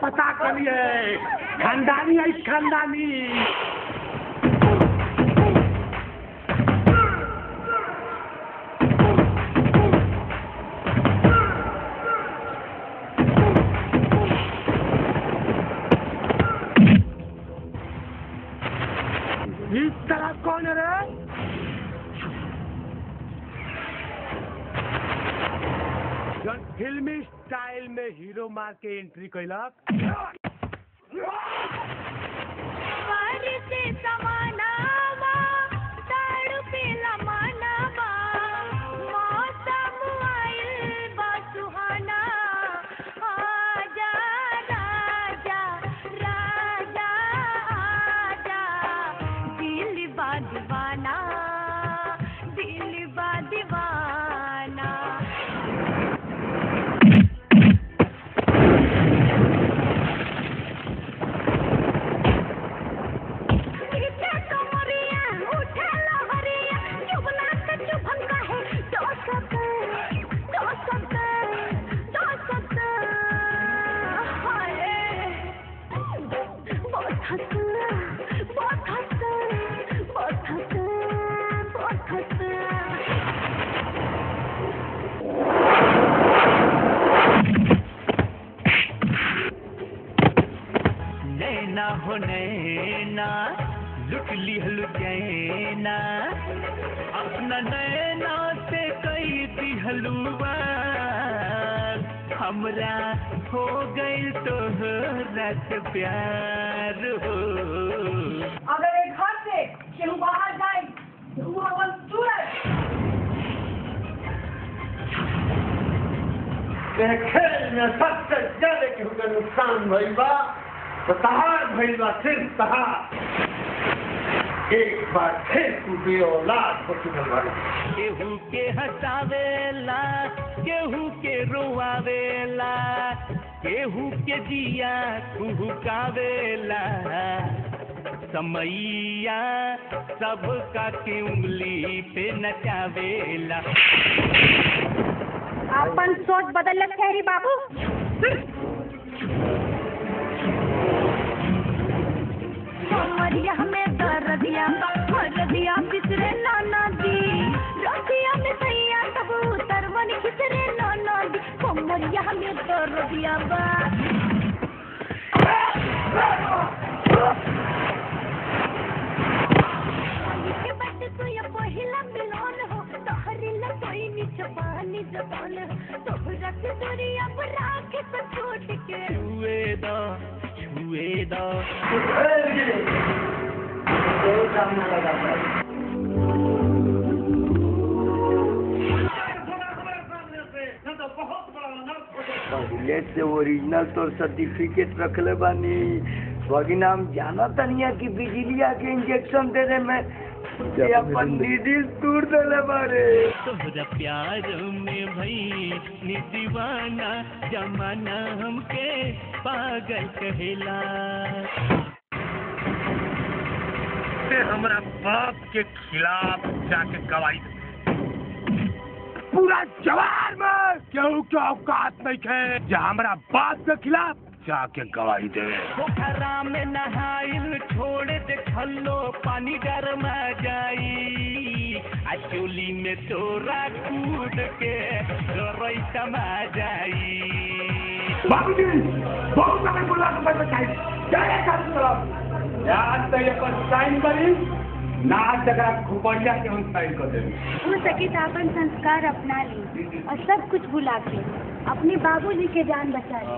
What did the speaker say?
पता करिए खानदानी है खानदानी। इस तरह कौन है रे? फिल्मी स्टाइल में हीरो मार के एंट्री कैलक। नैना हो नैना लुट ली हलुचैना अपना नैना से कई दी हलुआ हमरा हो गई तो रस प्यार हो। अगर एक घर से केहू बाहर जाए तो वो अपन सूरज खेल में सबसे ज्यादा केहू का नुकसान भइल बा तो तहार भइल बा सिर्फ तहार। एक बार फिर तू बेऔलाद हो चुकल बा। केहू के हंसावेला केहू के रोआवेला केहू के जिया कुहुकावेला समैया सबका के उंगली पे नचावेला। अपन सोच बदल खैरी बाबू। हमें दर्दिया हरदिया पिछरे नाना दी रतिया में सैया कबूतर मन खिचरे नाना दी कोमरिया हमें दर्दिया बा। के बच्चे तो ये पहिला मिलन हो तोहरिला कोई नीच पानी जतन तोहरा के दुनिया पर आके तो छोड़ के छुए दो पहले से ओरिजिनल तो सर्टिफिकेट रख ले बानी बाकी नाम जाना तनिया कि बिजलिया के इंजेक्शन दे दे मैं अपन दीदी दूर दे बारे। तोहरा प्यार में भई नी दीवाना जमाना हमके पागल कहेला। हमरा बाप के खिलाफ जाके गवाही पूरा जवार में केहू के औकात नहीं है जो हमरा बाप के खिलाफ जाके गवाही दे। पोखरा में नहाइल छोड़ दे खल्लो पानी गरमा जाई आ चोली में तोरा कूद के रोई समा जाई। बाबूजी बहुत बड़े बुला के बताई जाए कर तरफ याद तो ये पर साइन करी ना जगह खुपड़िया के हम साइन कर देंगे। हो सके तो अपन संस्कार अपना ली और सब कुछ भुला के अपने बाबूजी के जान बचा ली।